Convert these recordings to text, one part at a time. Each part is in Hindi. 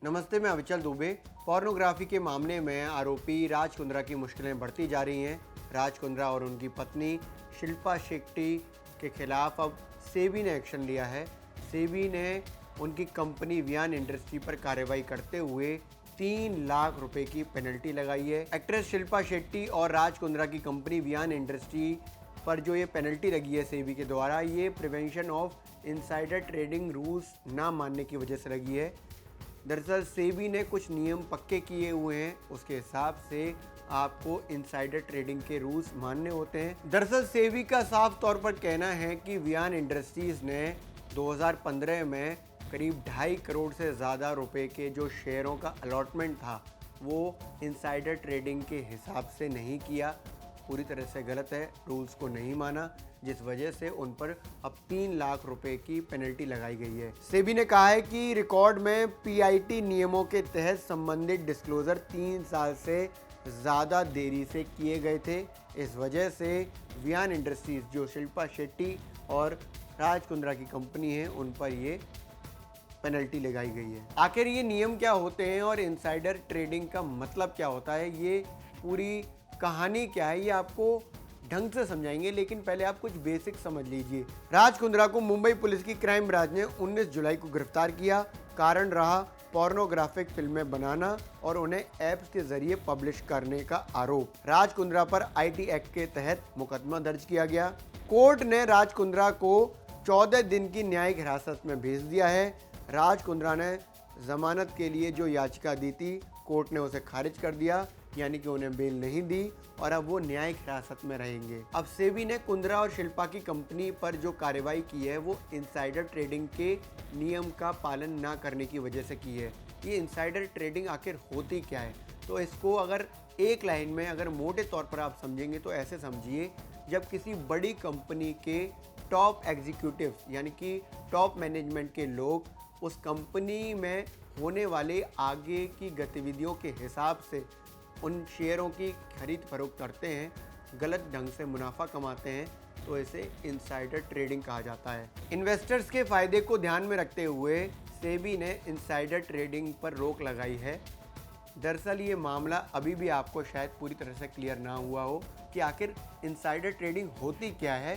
नमस्ते, मैं अविचल दुबे। पोर्नोग्राफी के मामले में आरोपी राज कुंद्रा की मुश्किलें बढ़ती जा रही हैं। राज कुंद्रा और उनकी पत्नी शिल्पा शेट्टी के खिलाफ अब सेबी ने एक्शन लिया है। सेबी ने उनकी कंपनी वियान इंडस्ट्री पर कार्रवाई करते हुए 3 लाख रुपए की पेनल्टी लगाई है। एक्ट्रेस शिल्पा शेट्टी और राज कुंद्रा की कंपनी वियान इंडस्ट्री पर जो ये पेनल्टी लगी है सेबी के द्वारा, ये prevention of insider trading rules ना मानने की वजह से लगी है। दरअसल सेबी ने कुछ नियम पक्के किए हुए हैं, उसके हिसाब से आपको इनसाइडर ट्रेडिंग के रूल्स मानने होते हैं। दरअसल सेबी का साफ तौर पर कहना है कि वियान इंडस्ट्रीज ने 2015 में करीब 2.5 करोड़ से ज़्यादा रुपए के जो शेयरों का अलॉटमेंट था वो इनसाइडर ट्रेडिंग के हिसाब से नहीं किया, पूरी तरह से गलत है, रूल्स को नहीं माना, जिस वजह से उन पर अब 3 लाख रुपए की पेनल्टी लगाई गई है। सेबी ने कहा है कि रिकॉर्ड में पीआईटी नियमों के तहत संबंधित डिस्क्लोजर 3 साल से ज़्यादा देरी से किए गए थे। इस वजह से वियान इंडस्ट्रीज जो शिल्पा शेट्टी और राज कुंद्रा की कंपनी है उन पर ये पेनल्टी लगाई गई है। आखिर ये नियम क्या होते हैं और इनसाइडर ट्रेडिंग का मतलब क्या होता है, ये पूरी कहानी क्या है, ये आपको ढंग से समझाएंगे, लेकिन पहले आप कुछ बेसिक समझ लीजिए। राज कुंद्रा को मुंबई पुलिस की क्राइम ब्रांच ने 19 जुलाई को गिरफ्तार किया। कारण रहा पोर्नोग्राफिक फिल्में बनाना और उन्हें ऐप्स के जरिए पब्लिश करने का आरोप। राज कुंद्रा पर आईटी एक्ट के तहत मुकदमा दर्ज किया गया। कोर्ट ने राज कुंद्रा को 14 दिन की न्यायिक हिरासत में भेज दिया है। राज कुंद्रा ने जमानत के लिए जो याचिका दी थी, कोर्ट ने उसे खारिज कर दिया, यानी कि उन्हें बेल नहीं दी और अब वो न्यायिक हिरासत में रहेंगे। अब सेबी ने कुंद्रा और शिल्पा की कंपनी पर जो कार्रवाई की है वो इनसाइडर ट्रेडिंग के नियम का पालन ना करने की वजह से की है। ये इनसाइडर ट्रेडिंग आखिर होती क्या है, तो इसको अगर एक लाइन में अगर मोटे तौर पर आप समझेंगे तो ऐसे समझिए, जब किसी बड़ी कंपनी के टॉप एग्जीक्यूटिव यानी कि टॉप मैनेजमेंट के लोग उस कंपनी में होने वाले आगे की गतिविधियों के हिसाब से उन शेयरों की खरीद फरोख्त करते हैं, गलत ढंग से मुनाफा कमाते हैं, तो इसे इनसाइडर ट्रेडिंग कहा जाता है। इन्वेस्टर्स के फायदे को ध्यान में रखते हुए सेबी ने इनसाइडर ट्रेडिंग पर रोक लगाई है। दरअसल ये मामला अभी भी आपको शायद पूरी तरह से क्लियर ना हुआ हो कि आखिर इनसाइडर ट्रेडिंग होती क्या है,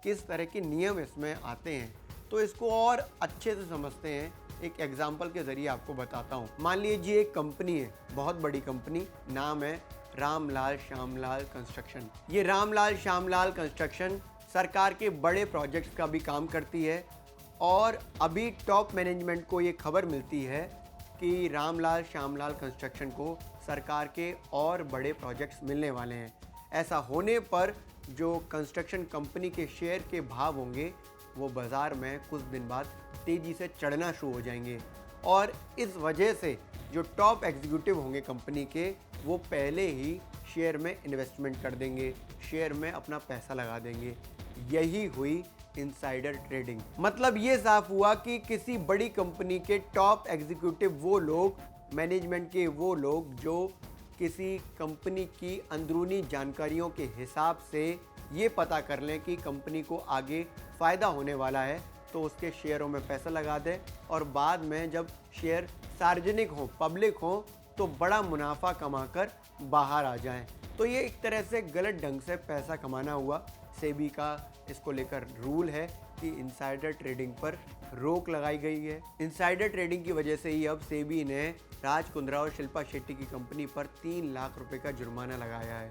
किस तरह के नियम इसमें आते हैं। तो इसको और अच्छे से समझते हैं, एक एग्जाम्पल के जरिए आपको बताता हूँ। मान लीजिए एक कंपनी है, बहुत बड़ी कंपनी, नाम है रामलाल श्यामलाल कंस्ट्रक्शन। ये रामलाल श्यामलाल कंस्ट्रक्शन सरकार के बड़े प्रोजेक्ट्स का भी काम करती है और अभी टॉप मैनेजमेंट को ये खबर मिलती है कि रामलाल श्यामलाल कंस्ट्रक्शन को सरकार के और बड़े प्रोजेक्ट्स मिलने वाले हैं। ऐसा होने पर जो कंस्ट्रक्शन कंपनी के शेयर के भाव होंगे वो बाज़ार में कुछ दिन बाद तेज़ी से चढ़ना शुरू हो जाएंगे और इस वजह से जो टॉप एग्जीक्यूटिव होंगे कंपनी के, वो पहले ही शेयर में इन्वेस्टमेंट कर देंगे, शेयर में अपना पैसा लगा देंगे। यही हुई इनसाइडर ट्रेडिंग। मतलब ये साफ हुआ कि किसी बड़ी कंपनी के टॉप एग्जीक्यूटिव वो लोग, मैनेजमेंट के वो लोग जो किसी कंपनी की अंदरूनी जानकारियों के हिसाब से ये पता कर लें कि कंपनी को आगे फ़ायदा होने वाला है, तो उसके शेयरों में पैसा लगा दें और बाद में जब शेयर सार्वजनिक हो, पब्लिक हो, तो बड़ा मुनाफा कमाकर बाहर आ जाएं। तो ये एक तरह से गलत ढंग से पैसा कमाना हुआ। सेबी का इसको लेकर रूल है कि इनसाइडर ट्रेडिंग पर रोक लगाई गई है। इनसाइडर ट्रेडिंग की वजह से ही अब सेबी ने राज कुंद्रा और शिल्पा शेट्टी की कंपनी पर 3 लाख रुपए का जुर्माना लगाया है।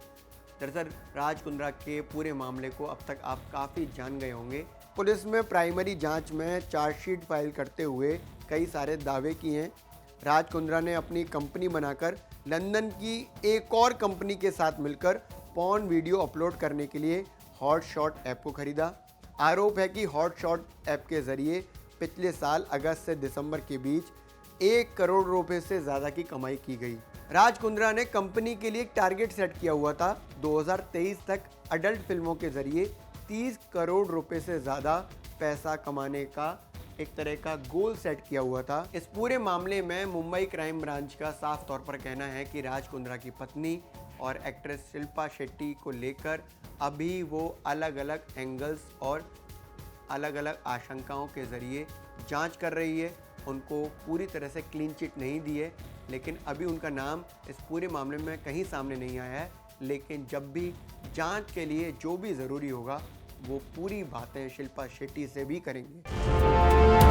दरअसल राज कुंद्रा के पूरे मामले को अब तक आप काफ़ी जान गए होंगे। पुलिस में प्राइमरी जांच में चार्जशीट फाइल करते हुए कई सारे दावे किए हैं। राज कुंद्रा ने अपनी कंपनी बनाकर लंदन की एक और कंपनी के साथ मिलकर पॉर्न वीडियो अपलोड करने के लिए हॉटशॉट ऐप को खरीदा। आरोप है कि हॉटशॉट ऐप के जरिए पिछले साल अगस्त से दिसंबर के बीच 1 करोड़ रुपए से ज़्यादा की कमाई की गई। राज कुंद्रा ने कंपनी के लिए एक टारगेट सेट किया हुआ था, 2023 तक अडल्ट फिल्मों के जरिए 30 करोड़ रुपए से ज़्यादा पैसा कमाने का एक तरह का गोल सेट किया हुआ था। इस पूरे मामले में मुंबई क्राइम ब्रांच का साफ तौर पर कहना है कि राज कुंद्रा की पत्नी और एक्ट्रेस शिल्पा शेट्टी को लेकर अभी वो अलग अलग एंगल्स और अलग अलग आशंकाओं के ज़रिए जांच कर रही है उनको पूरी तरह से क्लीन चिट नहीं दी है, लेकिन अभी उनका नाम इस पूरे मामले में कहीं सामने नहीं आया है। लेकिन जब भी जांच के लिए जो भी ज़रूरी होगा वो पूरी बातें शिल्पा शेट्टी से भी करेंगे।